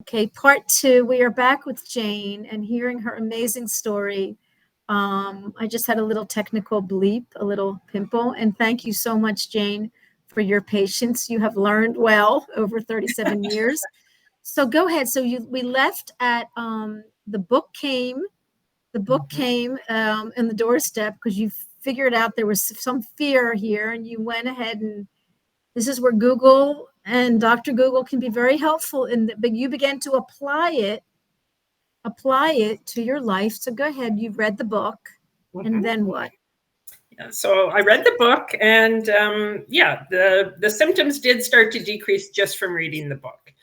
Okay, part 2. We are back with Jayne and hearing her amazing story. I just had a little technical bleep, a little pimple, and thank you so much, Jayne, for your patience. You have learned well over 37 years. So go ahead. So we left at the book came. The book came in the doorstep because you figured out there was some fear here, and you went ahead, and this is where Google and Dr. Google can be very helpful but you began to apply it to your life. So go ahead. You've read the book, and then what? Yeah, so I read the book, and the symptoms did start to decrease just from reading the book.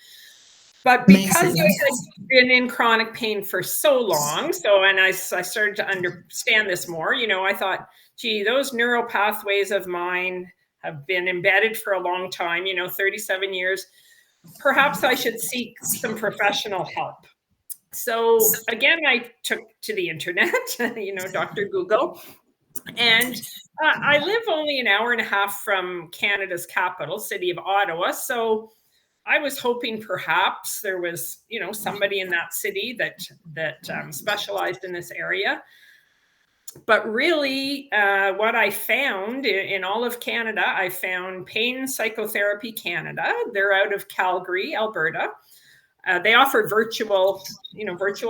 But because I had been in chronic pain for so long, and I started to understand this more, I thought, gee, those neural pathways of mine have been embedded for a long time, 37 years. Perhaps I should seek some professional help. So again, I took to the internet, Dr. Google, and I live only an hour and a half from Canada's capital, city of Ottawa. So I was hoping perhaps there was, somebody in that city that specialized in this area. But really, what I found in all of Canada, I found Pain Psychotherapy Canada. They're out of Calgary, Alberta. They offer virtual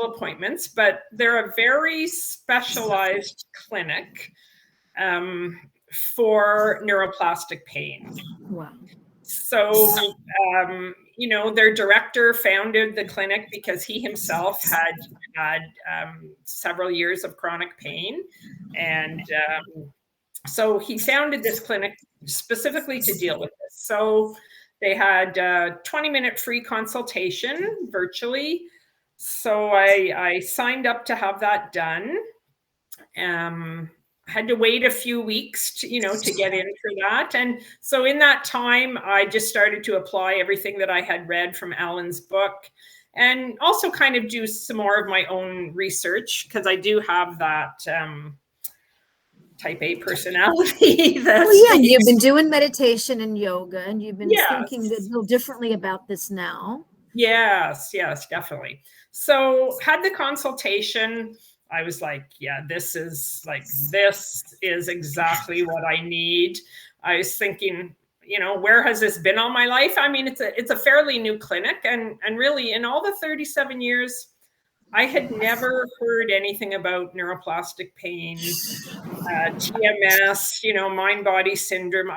appointments, but they're a very specialized clinic for neuroplastic pain. Wow. So, their director founded the clinic because he himself had several years of chronic pain. And so he founded this clinic specifically to deal with this. So they had a 20-minute free consultation virtually. So I signed up to have that done. Had to wait a few weeks to get in for that. And so in that time, I just started to apply everything that I had read from Alan's book, and also kind of do some more of my own research, because I do have that type A personality. You've been doing meditation and yoga, and you've been thinking a little differently about this now. Yes, definitely. So had the consultation. I was like, this is exactly what I need. I was thinking, where has this been all my life? I mean, it's a fairly new clinic, and really in all the 37 years, I had never heard anything about neuroplastic pain, TMS, mind-body syndrome.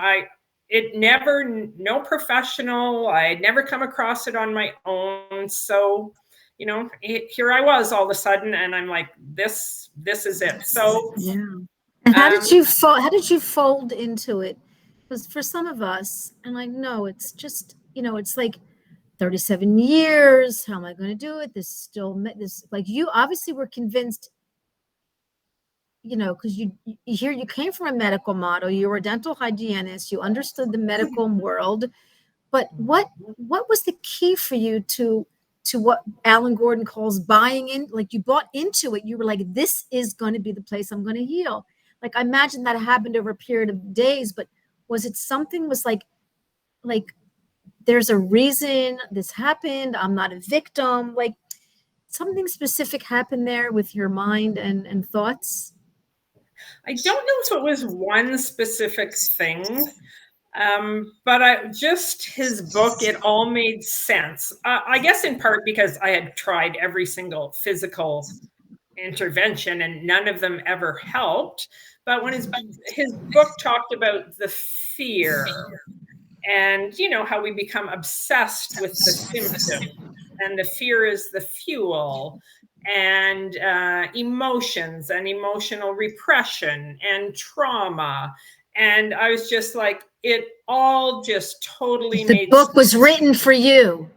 No professional, I had never come across it on my own. So, here I was all of a sudden, and I'm like, this is it. So, And how did you fold into it? Because for some of us, and I know it's just, it's like 37 years. How am I going to do it? You obviously were convinced, because you came from a medical model. You were a dental hygienist. You understood the medical world. But what was the key for you to what Alan Gordon calls buying in? Like, you bought into it. You were like, this is going to be the place I'm going to heal. Like, I imagine that happened over a period of days, but was it something was like there's a reason this happened? I'm not a victim. Like, something specific happened there with your mind and thoughts? I don't know if it was one specific thing. But his book, it all made sense. I guess in part because I had tried every single physical intervention and none of them ever helped. But when his book talked about the fear and, how we become obsessed with the symptom, and the fear is the fuel, and emotions and emotional repression and trauma. And I was just like, it all just totally made sense. The book was written for you.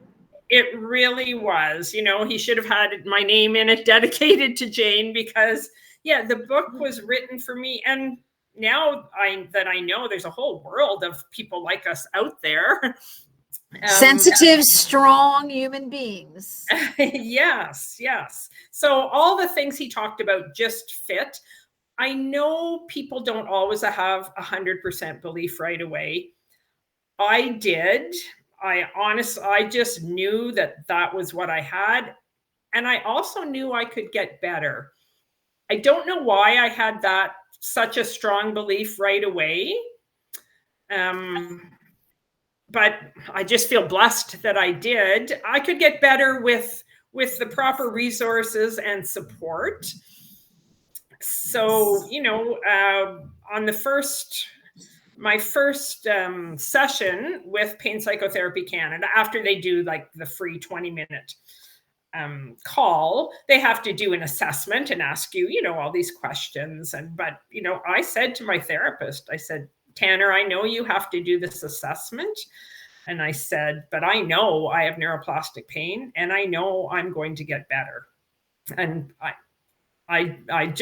It really was. He should have had my name in it, dedicated to Jayne, because the book was written for me. And now that I know there's a whole world of people like us out there. Sensitive, strong human beings. Yes. So all the things he talked about just fit. I know people don't always have 100% belief right away. I did. I just knew that was what I had. And I also knew I could get better. I don't know why I had such a strong belief right away. But I just feel blessed that I did. I could get better with the proper resources and support. So, on my first session with Pain Psychotherapy Canada, after they do like the free 20-minute call, they have to do an assessment and ask you, all these questions. But I said to my therapist, I said, Tanner, I know you have to do this assessment. And I said, but I know I have neuroplastic pain and I know I'm going to get better. And I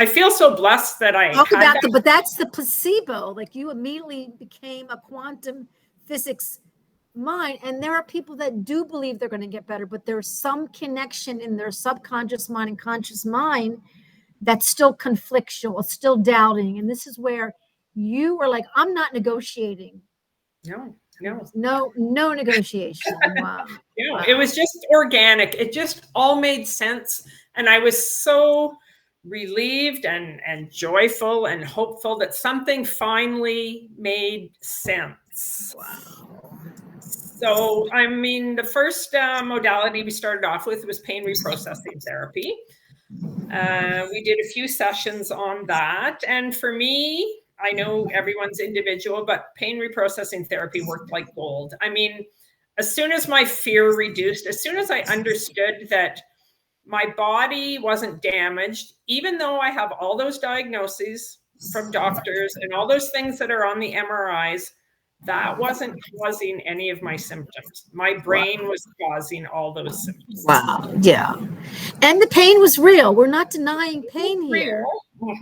feel so blessed that I talk had about that. but that's the placebo. Like, you immediately became a quantum physics mind. And there are people that do believe they're going to get better, but there's some connection in their subconscious mind and conscious mind that's still conflictual, still doubting. And this is where you were like, I'm not negotiating. No negotiation. Wow. No, Wow. it was just organic. It just all made sense. And I was so relieved and joyful and hopeful that something finally made sense. Wow. So, I mean, the first modality we started off with was pain reprocessing therapy. We did a few sessions on that. And for me, I know everyone's individual, but pain reprocessing therapy worked like gold. I mean, as soon as my fear reduced, as soon as I understood that my body wasn't damaged, even though I have all those diagnoses from doctors and all those things that are on the MRIs, that wasn't causing any of my symptoms. My brain was causing all those symptoms. Wow. Yeah. And the pain was real. We're not denying pain here.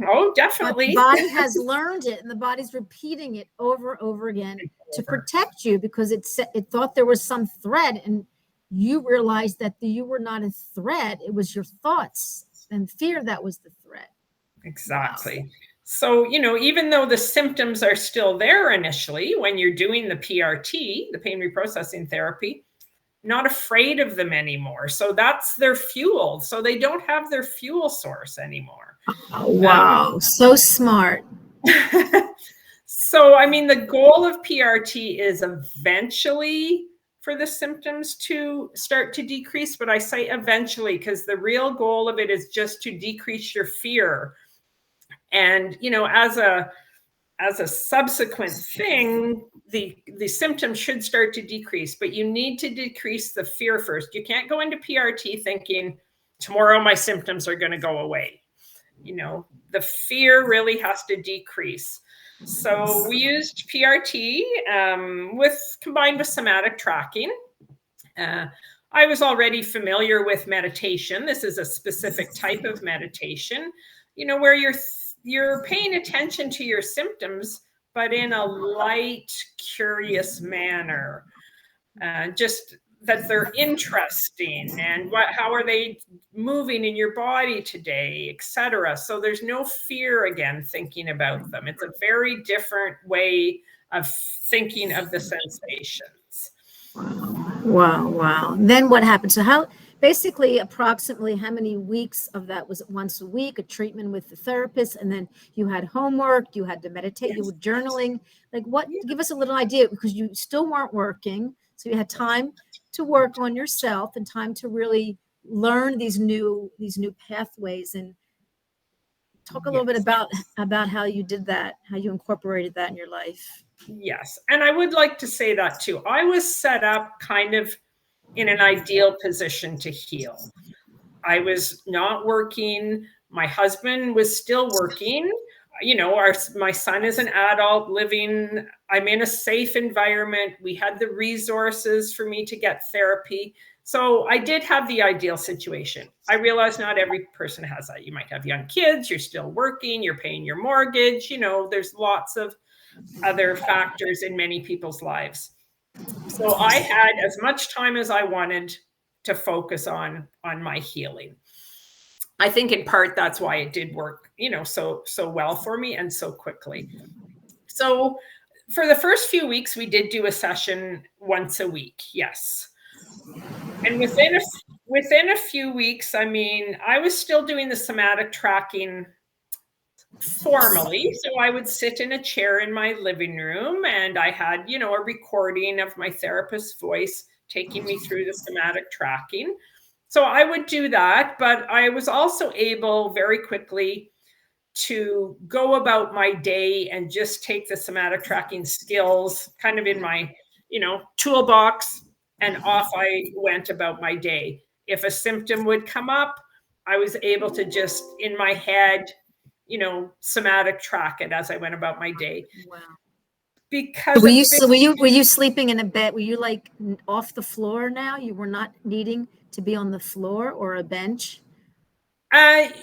Oh, definitely. But the body has learned it, and the body's repeating it over and over again to protect you, because it thought there was some threat, and you realized that you were not a threat. It was your thoughts and fear that was the threat. Exactly. Wow. So, even though the symptoms are still there initially when you're doing the PRT, the pain reprocessing therapy, not afraid of them anymore. So that's their fuel. So they don't have their fuel source anymore. Oh, wow. So smart. So, I mean, the goal of PRT is eventually for the symptoms to start to decrease, but I say eventually because the real goal of it is just to decrease your fear. And, as a subsequent thing, the symptoms should start to decrease, but you need to decrease the fear first. You can't go into PRT thinking tomorrow my symptoms are going to go away. The fear really has to decrease. So we used PRT combined with somatic tracking. I was already familiar with meditation. This is a specific type of meditation, where you're paying attention to your symptoms, but in a light, curious manner. Just that they're interesting, and how are they moving in your body today, etc. So there's no fear again thinking about them. It's a very different way of thinking of the sensations. Wow. Then what happened? So basically approximately how many weeks of that? Was it once a week, a treatment with the therapist, and then you had homework, you had to meditate, you were journaling? Like, what? Give us a little idea, because you still weren't working, so you had time to work on yourself and time to really learn these new pathways. And talk a little bit about how you did that, how you incorporated that in your life. Yes. And I would like to say that too. I was set up kind of in an ideal position to heal. I was not working. My husband was still working. My son is an adult living. I'm in a safe environment. We had the resources for me to get therapy. So I did have the ideal situation. I realize not every person has that. You might have young kids, you're still working, you're paying your mortgage. There's lots of other factors in many people's lives. So I had as much time as I wanted to focus on my healing. I think in part that's why it did work, so well for me and so quickly. So For the first few weeks, we did do a session once a week. Yes. And within a few weeks, I mean, I was still doing the somatic tracking formally. So I would sit in a chair in my living room, and I had, you know, a recording of my therapist's voice taking me through the somatic tracking. So I would do that, but I was also able very quickly to go about my day and just take the somatic tracking skills kind of in my, you know, toolbox, and off I went about my day. If a symptom would come up, I was able to just in my head, you know, somatic track it as I went about my day. Wow. Because were you sleeping in a bed? Were you like off the floor now? You were not needing to be on the floor or a bench?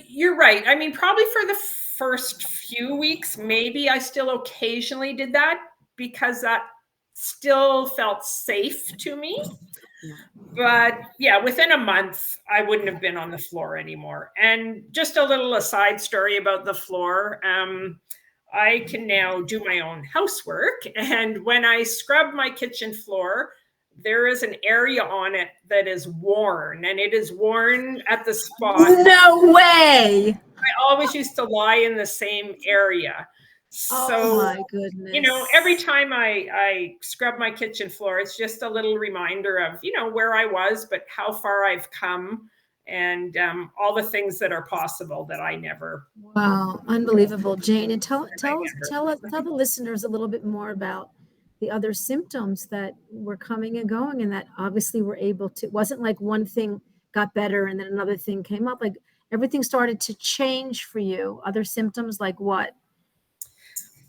You're right. I mean, probably for the first few weeks, maybe I still occasionally did that because that still felt safe to me. Yeah. But yeah, within a month, I wouldn't have been on the floor anymore. And just a little aside story about the floor. I can now do my own housework. And when I scrub my kitchen floor, there is an area on it that is worn, and it is worn at the spot. No way. I always used to lie in the same area. So, oh my goodness. You know, every time I scrub my kitchen floor, it's just a little reminder of, you know, where I was, but how far I've come, and all the things that are possible that I never. Wow, unbelievable, Jayne. And tell the listeners a little bit more about the other symptoms that were coming and going, and that obviously were able to. It wasn't like one thing got better and then another thing came up. Like everything started to change for you. Other symptoms like what?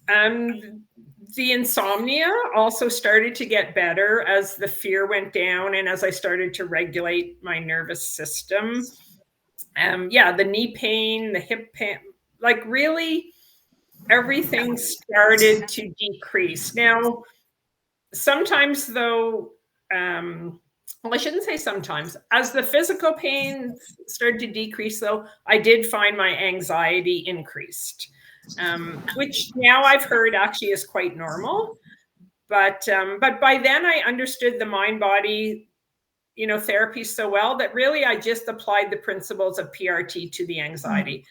The insomnia also started to get better as the fear went down and as I started to regulate my nervous system. Yeah, the knee pain, the hip pain, like really everything started to decrease. Now, sometimes though, well, I shouldn't say sometimes. As the physical pain started to decrease, though, I did find my anxiety increased, which now I've heard actually is quite normal. But by then I understood the mind body, you know, therapy so well that really I just applied the principles of PRT to the anxiety.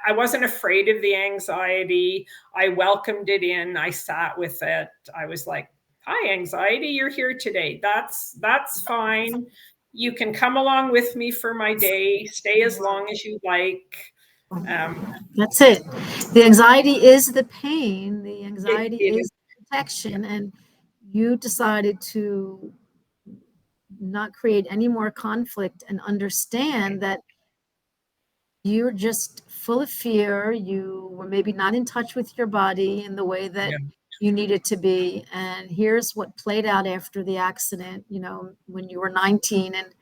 I wasn't afraid of the anxiety. I welcomed it in. I sat with it. I was like, hi, anxiety, you're here today. That's fine. You can come along with me for my day. Stay as long as you like. That's it. The anxiety is the pain. The anxiety is protection. And you decided to not create any more conflict and understand that you're just full of fear. You were maybe not in touch with your body in the way that you needed to be. And here's what played out after the accident, you know, when you were 19. And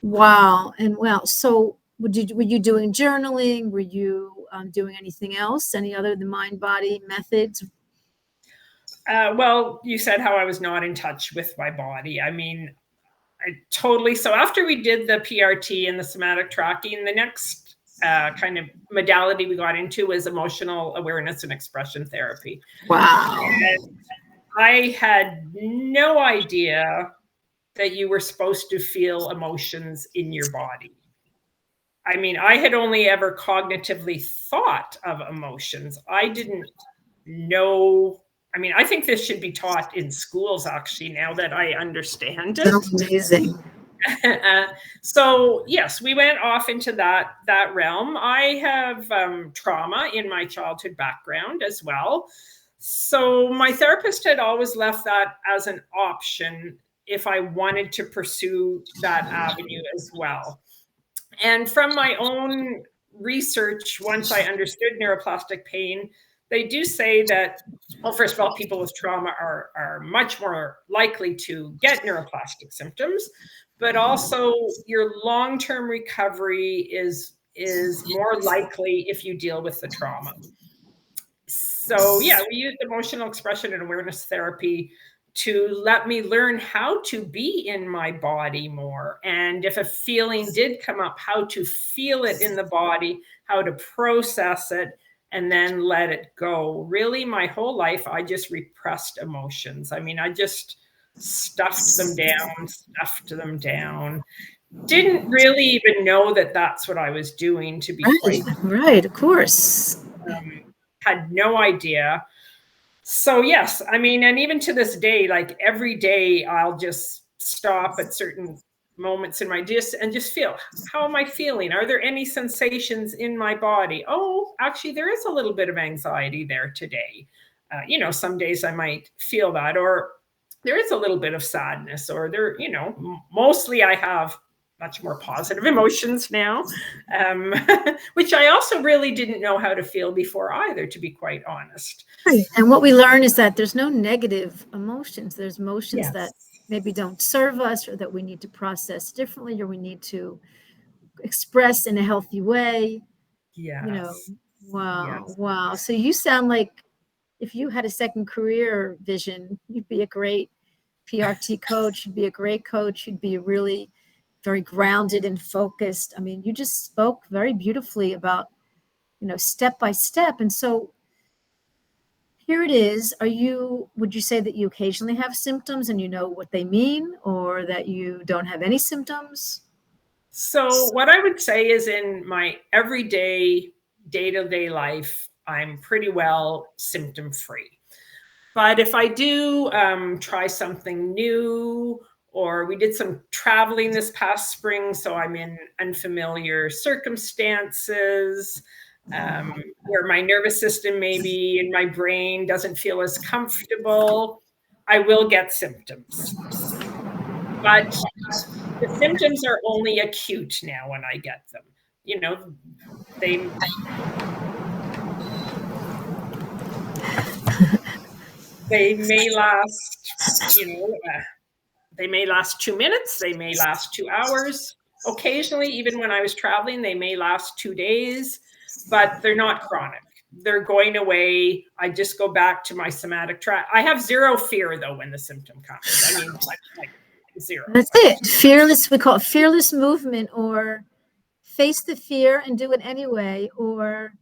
wow. And well, so were you doing journaling? Were you doing anything else? Any other than mind body methods? Well, you said how I was not in touch with my body. I mean, I totally. So after we did the PRT and the somatic tracking, the next kind of modality we got into was emotional awareness and expression therapy. Wow. And I had no idea that you were supposed to feel emotions in your body. I mean, I had only ever cognitively thought of emotions. I didn't know. I mean, I think this should be taught in schools, actually, now that I understand it. That's amazing. So yes, we went off into that realm. I have trauma in my childhood background as well. So my therapist had always left that as an option if I wanted to pursue that avenue as well. And from my own research, once I understood neuroplastic pain, they do say that, well, first of all, people with trauma are much more likely to get neuroplastic symptoms, but also your long-term recovery is more likely if you deal with the trauma. So yeah, we used emotional expression and awareness therapy to let me learn how to be in my body more. And if a feeling did come up, how to feel it in the body, how to process it, and then let it go. Really, my whole life, I just repressed emotions. I mean, I just stuffed them down. Didn't really even know that that's what I was doing, to be quite right, of course. Had no idea. So yes, I mean, and even to this day, like every day I'll just stop at certain moments in my and just feel, how am I feeling? Are there any sensations in my body? Oh, actually there is a little bit of anxiety there today. You know, some days I might feel that, or there is a little bit of sadness, or there, you know, mostly I have much more positive emotions now, which I also really didn't know how to feel before either, to be quite honest. Right. And what we learn is that there's no negative emotions. There's emotions Yes. that maybe don't serve us, or that we need to process differently, or we need to express in a healthy way. Yes. You know, wow, Yes. wow. So you sound like if you had a second career vision, you'd be a great PRT coach, you'd be a great coach, you'd be really very grounded and focused. I mean, you just spoke very beautifully about, you know, step by step. And so here it is. Would you say that you occasionally have symptoms and you know what they mean, or that you don't have any symptoms? So what I would say is, in my everyday, day-to-day life, I'm pretty well symptom free. But if I do try something new, or we did some traveling this past spring, so I'm in unfamiliar circumstances, where my nervous system maybe in my brain doesn't feel as comfortable, I will get symptoms. But the symptoms are only acute now when I get them. You know, they may last, they may last 2 minutes, they may last 2 hours. Occasionally, even when I was traveling, they may last 2 days, but they're not chronic. They're going away. I just go back to my somatic track. I have zero fear, though, when the symptom comes. I mean, like zero. That's it. Fearless, we call it fearless movement, or face the fear and do it anyway, or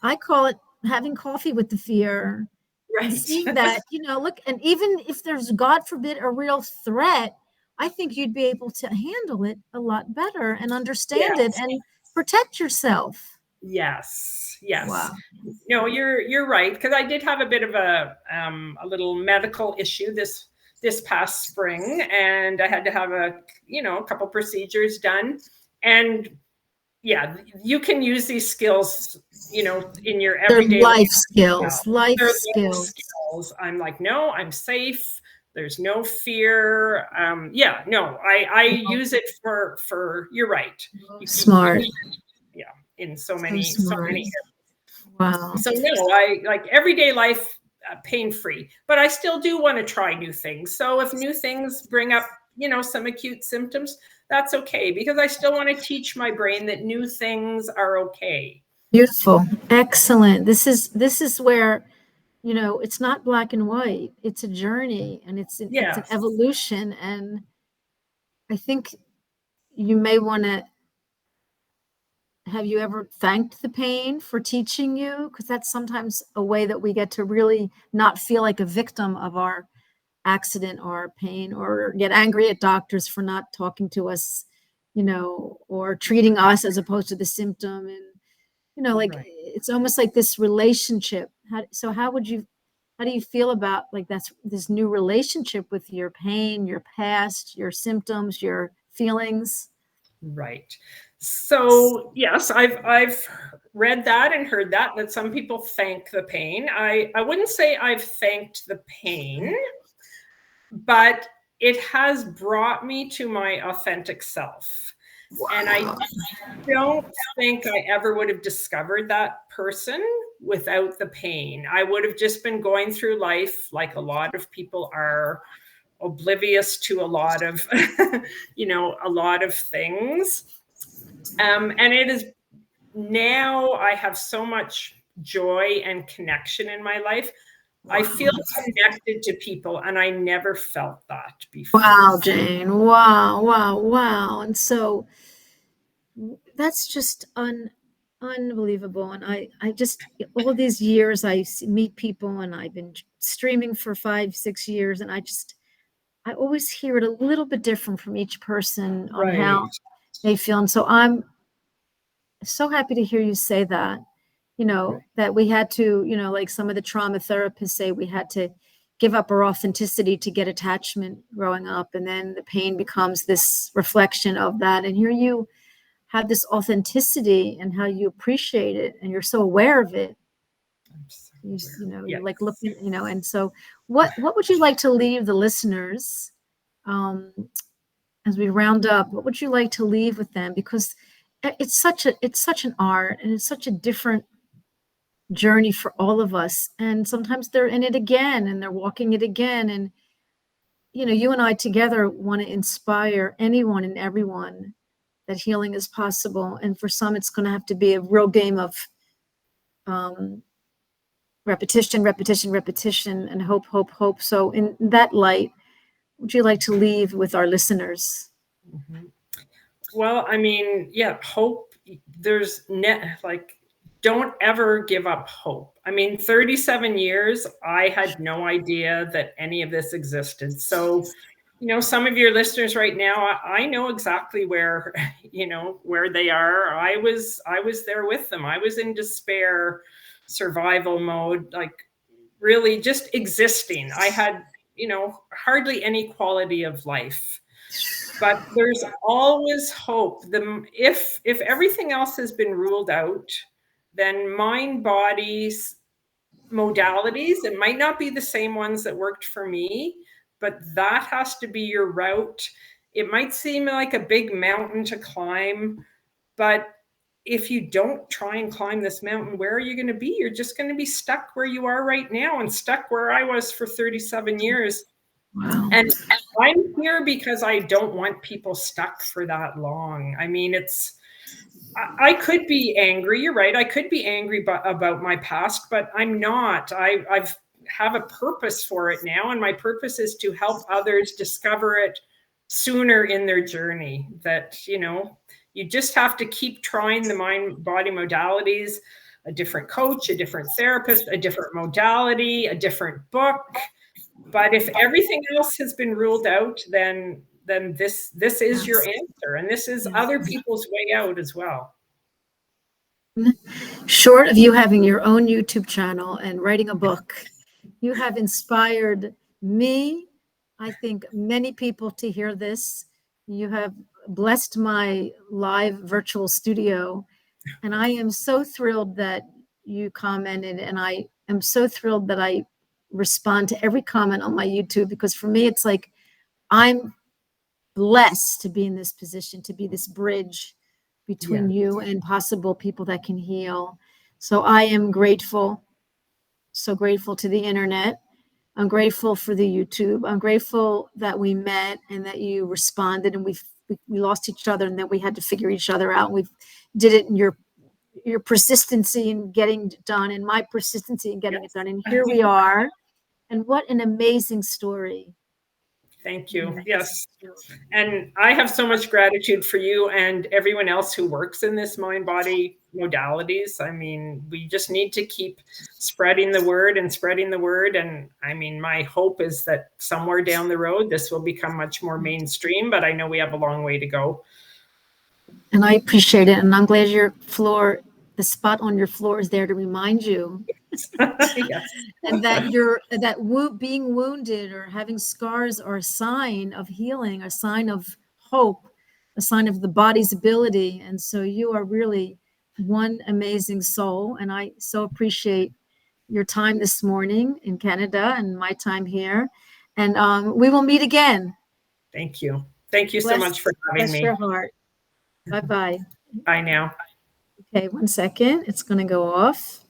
I call it having coffee with the fear. Right. And seeing that, you know, look, and even if there's, God forbid, a real threat, I think you'd be able to handle it a lot better and understand it and protect yourself. Yes. Yes. Wow. No, you're right, because I did have a bit of a little medical issue this past spring, and I had to have a couple procedures done. And yeah, you can use these skills, in your everyday life skills. Life skills. I'm like, no, I'm safe. There's no fear. I use it for you're right. Smart. In so many areas. Wow. So no, I like everyday life pain free, but I still do want to try new things. So if new things bring up, some acute symptoms, that's okay, because I still want to teach my brain that new things are okay. Beautiful. Excellent. This is where, it's not black and white. It's a journey, and it's an evolution. And I think you may want to, have you ever thanked the pain for teaching you? Because that's sometimes a way that we get to really not feel like a victim of our accident or pain, or get angry at doctors for not talking to us, or treating us as opposed to the symptom. And, it's almost like this relationship. How do you feel about like this new relationship with your pain, your past, your symptoms, your feelings? Right. So yes, I've read that and heard that some people thank the pain. I wouldn't say I've thanked the pain, but it has brought me to my authentic self. Wow. And I don't think I ever would have discovered that person without the pain. I would have just been going through life like a lot of people are, oblivious to a lot of, a lot of things. And it is now I have so much joy and connection in my life. Wow. I feel connected to people, and I never felt that before. Wow, Jayne. Wow, wow, wow. And so that's just unbelievable. And I just, all these years I meet people, and I've been streaming for 5-6 years, and I always hear it a little bit different from each person on how they feel. And so I'm so happy to hear you say that, that we had to, like some of the trauma therapists say, we had to give up our authenticity to get attachment growing up. And then the pain becomes this reflection of that. And here you have this authenticity and how you appreciate it, and you're so aware of it. You're like looking, and so what would you like to leave the listeners as we round up? What would you like to leave with them? Because it's such an art, and it's such a different journey for all of us. And sometimes they're in it again, and they're walking it again. And, you and I together want to inspire anyone and everyone that healing is possible. And for some, it's going to have to be a real game of repetition, and hope. So in that light, what would you like to leave with our listeners? Mm-hmm. Well, I mean, yeah, hope. There's don't ever give up hope. I mean, 37 years, I had no idea that any of this existed. So, some of your listeners right now, I know exactly where they are. I was there with them. I was in despair, survival mode, like really just existing. I had, hardly any quality of life. But there's always hope. If everything else has been ruled out, then mind body's modalities, it might not be the same ones that worked for me, but that has to be your route. It might seem like a big mountain to climb, but if you don't try and climb this mountain, where are you going to be? You're just going to be stuck where you are right now, and stuck where I was for 37 years. Wow. And I'm here because I don't want people stuck for that long. I mean, I could be angry. You're right. I could be angry about my past, but I'm not. I've have a purpose for it now. And my purpose is to help others discover it sooner in their journey. That, you just have to keep trying the mind body modalities, a different coach, a different therapist, a different modality, a different book. But if everything else has been ruled out, then this is your answer, and this is other people's way out as well. Short of you having your own YouTube channel and writing a book, you have inspired me, I think many people, to hear this. You have blessed my live virtual studio, and I am so thrilled that you commented, and I am so thrilled that I respond to every comment on my YouTube, because for me, it's like I'm blessed to be in this position, to be this bridge between you and possible people that can heal. So I am grateful, so grateful to the internet. I'm grateful for the YouTube. I'm grateful that we met and that you responded, and we lost each other, and then we had to figure each other out. We did it in your persistency in getting it done, and my persistency in getting it done. And here we are. And what an amazing story. Thank you. Yes. And I have so much gratitude for you and everyone else who works in this mind body modalities. I mean, we just need to keep spreading the word. And I mean, my hope is that somewhere down the road, this will become much more mainstream, but I know we have a long way to go. And I appreciate it. And I'm glad the spot on your floor is there to remind you. Yes. And that being wounded or having scars are a sign of healing, a sign of hope, a sign of the body's ability. And so you are really one amazing soul. And I so appreciate your time this morning in Canada and my time here. And we will meet again. Thank you. Thank you so much for having me. Bless your heart. Bye-bye. Bye now. Okay, 1 second. It's going to go off.